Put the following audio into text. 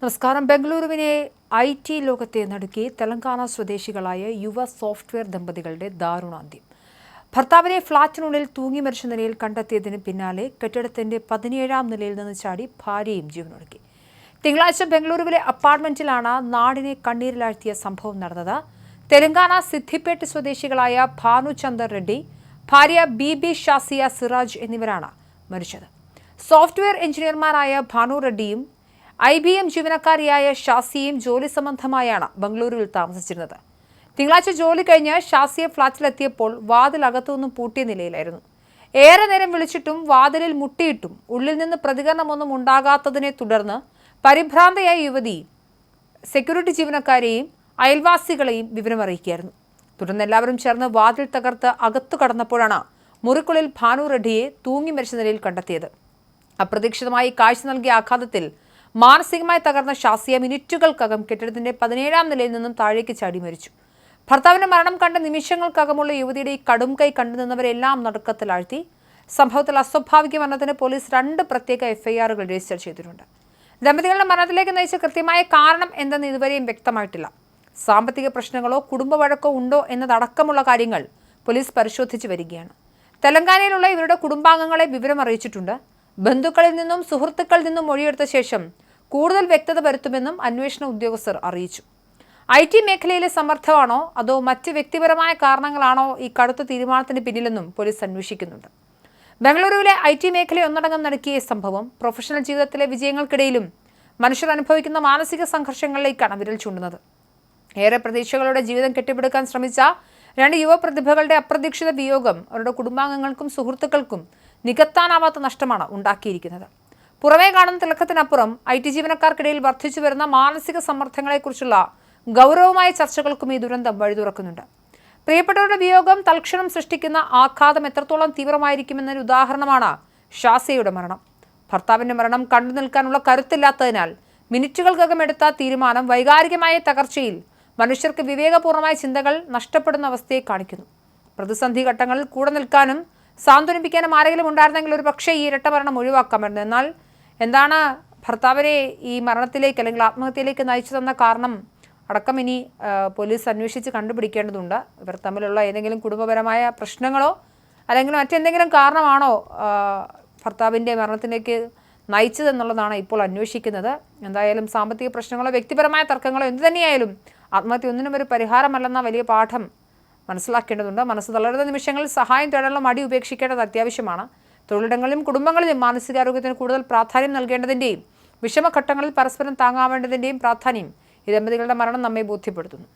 നമസ്കാരം. ബംഗളൂരുവിനെ IT ലോകത്തെ നടുക്കി തെലങ്കാന സ്വദേശികളായ യുവ സോഫ്റ്റ്വെയർ ദമ്പതികളുടെ ദാരുണാന്ത്യം. ഭർത്താവിനെ ഫ്ളാറ്റിനുള്ളിൽ തൂങ്ങി മരിച്ച നിലയിൽ കണ്ടെത്തിയതിന് പിന്നാലെ കെട്ടിടത്തിന്റെ 17ാം നിലയിൽ നിന്ന് ചാടി ഭാര്യയും ജീവനൊടുക്കി. തിങ്കളാഴ്ച ബംഗളൂരുവിലെ അപ്പാർട്ട്മെന്റിലാണ് നാടിനെ കണ്ണീരിലാഴ്ത്തിയ സംഭവം നടന്നത്. തെലങ്കാന സിദ്ദിപേട്ട് സ്വദേശികളായ ഭാനുചന്ദർ റെഡ്ഡി, ഭാര്യ BB ഷാസിയ സിറാജ് എന്നിവരാണ് മരിച്ചത്. സോഫ്റ്റ്വെയർ എഞ്ചിനീയർമാരായ ഭാനു റെഡ്ഡിയും IBM ജീവനക്കാരിയായ ഷാസിയയും ജോലി സംബന്ധമായാണ് ബംഗളൂരുവിൽ താമസിച്ചിരുന്നത്. തിങ്കളാഴ്ച ജോലി കഴിഞ്ഞ് ഷാസിയ ഫ്ളാറ്റിലെത്തിയപ്പോൾ വാതിൽ അകത്തുനിന്നും പൂട്ടിയ നിലയിലായിരുന്നു. ഏറെ നേരം വിളിച്ചിട്ടും വാതിലിൽ മുട്ടിയിട്ടും ഉള്ളിൽ നിന്ന് പ്രതികരണമൊന്നും ഉണ്ടാകാത്തതിനെ തുടർന്ന് പരിഭ്രാന്തയായ യുവതി സെക്യൂരിറ്റി ജീവനക്കാരെയും അയൽവാസികളെയും വിവരമറിയിക്കുകയായിരുന്നു. തുടർന്ന് എല്ലാവരും ചേർന്ന് വാതിൽ തകർത്ത് അകത്തു കടന്നപ്പോഴാണ് മുറിക്കുള്ളിൽ ഭാനു റെഡ്ഡിയെ തൂങ്ങി മരിച്ച നിലയിൽ കണ്ടെത്തിയത്. അപ്രതീക്ഷിതമായി കാഴ്ച നൽകിയ ആഘാതത്തിൽ മാനസികമായി തകർന്ന ഷാസിയ മിനിറ്റുകൾക്കകം കെട്ടിടത്തിന്റെ 17ാം നിലയിൽ നിന്നും താഴേക്ക് ചാടി മരിച്ചു. ഭർത്താവിന്റെ മരണം കണ്ട നിമിഷങ്ങൾക്കകമുള്ള യുവതിയുടെ ഈ കടും കൈ കണ്ടുനിന്നവരെല്ലാം നടുക്കത്തിലാഴ്ത്തി. സംഭവത്തിൽ അസ്വാഭാവിക മരണത്തിന് പോലീസ് 2 പ്രത്യേക FIRകൾ രജിസ്റ്റർ ചെയ്തിട്ടുണ്ട്. ദമ്പതികളുടെ മരണത്തിലേക്ക് നയിച്ച കൃത്യമായ കാരണം എന്തെന്ന് ഇതുവരെയും വ്യക്തമായിട്ടില്ല. സാമ്പത്തിക പ്രശ്നങ്ങളോ കുടുംബ വഴക്കോ ഉണ്ടോ എന്നതടക്കമുള്ള കാര്യങ്ങൾ പോലീസ് പരിശോധിച്ചു വരികയാണ്. തെലങ്കാനയിലുള്ള ഇവരുടെ കുടുംബാംഗങ്ങളെ വിവരം അറിയിച്ചിട്ടുണ്ട്. ബന്ധുക്കളിൽ നിന്നും സുഹൃത്തുക്കളിൽ നിന്നും മൊഴിയെടുത്ത ശേഷം കൂടുതൽ വ്യക്തത വരുത്തുമെന്നും അന്വേഷണ ഉദ്യോഗസ്ഥർ അറിയിച്ചു. IT മേഖലയിലെ സമ്മർദ്ദമാണോ അതോ മറ്റ് വ്യക്തിപരമായ കാരണങ്ങളാണോ ഈ കടുത്ത തീരുമാനത്തിന് പിന്നിലെന്നും പോലീസ് അന്വേഷിക്കുന്നുണ്ട്. ബംഗളൂരുവിലെ IT മേഖലയെ ഒന്നടങ്കം നടുക്കിയ സംഭവം പ്രൊഫഷണൽ ജീവിതത്തിലെ വിജയങ്ങൾക്കിടയിലും മനുഷ്യർ അനുഭവിക്കുന്ന മാനസിക സംഘർഷങ്ങളിലേക്കാണ് വിരൽ ചൂണ്ടുന്നത്. ഏറെ പ്രതീക്ഷകളുടെ ജീവിതം കെട്ടിപ്പടുക്കാൻ ശ്രമിച്ച 2 യുവ പ്രതിഭകളുടെ അപ്രതീക്ഷിത വിയോഗം അവരുടെ കുടുംബാംഗങ്ങൾക്കും സുഹൃത്തുക്കൾക്കും നികത്താനാവാത്ത നഷ്ടമാണ് ഉണ്ടാക്കിയിരിക്കുന്നത്. പുറമേ കാണുന്ന തിളക്കത്തിനപ്പുറം IT ജീവനക്കാർക്കിടയിൽ വർദ്ധിച്ചു വരുന്ന മാനസിക സമ്മർദ്ദങ്ങളെക്കുറിച്ചുള്ള ഗൗരവമായ ചർച്ചകൾക്കും ഈ ദുരന്തം വഴി തുറക്കുന്നുണ്ട്. പ്രിയപ്പെട്ടവരുടെ വിയോഗം തൽക്ഷണം സൃഷ്ടിക്കുന്ന ആഘാതം എത്രത്തോളം തീവ്രമായിരിക്കുമെന്നൊരു ഉദാഹരണമാണ് ഷാസിയയുടെ മരണം. ഭർത്താവിന്റെ മരണം കണ്ടു നിൽക്കാനുള്ള കരുത്തില്ലാത്തതിനാൽ മിനിറ്റുകൾക്കകം എടുത്ത തീരുമാനം വൈകാരികമായ തകർച്ചയിൽ മനുഷ്യർക്ക് വിവേകപൂർണമായ ചിന്തകൾ നഷ്ടപ്പെടുന്ന അവസ്ഥയെ കാണിക്കുന്നു. പ്രതിസന്ധി ഘട്ടങ്ങളിൽ കൂടെ നിൽക്കാനും സാന്ത്വനിപ്പിക്കാനും ആരെങ്കിലും ഉണ്ടായിരുന്നെങ്കിൽ ഒരു പക്ഷേ ഈ ഇരട്ട മരണം ഒഴിവാക്കാമായിരുന്നു. എന്നാൽ എന്താണ് ഭർത്താവിനെ ഈ മരണത്തിലേക്ക് അല്ലെങ്കിൽ ആത്മഹത്യയിലേക്ക് നയിച്ചതെന്ന കാരണം അടക്കം ഇനി പോലീസ് അന്വേഷിച്ച് കണ്ടുപിടിക്കേണ്ടതുണ്ട്. ഇവർ തമ്മിലുള്ള ഏതെങ്കിലും കുടുംബപരമായ പ്രശ്നങ്ങളോ അല്ലെങ്കിൽ മറ്റെന്തെങ്കിലും കാരണമാണോ ഭർത്താവിൻ്റെ മരണത്തിലേക്ക് നയിച്ചതെന്നുള്ളതാണ് ഇപ്പോൾ അന്വേഷിക്കുന്നത്. എന്തായാലും സാമ്പത്തിക പ്രശ്നങ്ങളോ വ്യക്തിപരമായ തർക്കങ്ങളോ എന്തു തന്നെയായാലും ആത്മഹത്യ ഒന്നിനും ഒരു പരിഹാരമല്ലെന്ന വലിയ പാഠം മനസ്സിലാക്കേണ്ടതുണ്ട്. മനസ്സ് തളരുന്ന നിമിഷങ്ങളിൽ സഹായം തേടാനുള്ള മടി ഉപേക്ഷിക്കേണ്ടത് അത്യാവശ്യമാണ്. തൊഴിലിടങ്ങളിലും കുടുംബങ്ങളിലും മാനസികാരോഗ്യത്തിന് കൂടുതൽ പ്രാധാന്യം നൽകേണ്ടതിൻ്റെയും വിഷമഘട്ടങ്ങളിൽ പരസ്പരം താങ്ങാവേണ്ടതിൻ്റെയും പ്രാധാന്യം ഈ ദമ്പതികളുടെ മരണം നമ്മെ ബോധ്യപ്പെടുത്തുന്നു.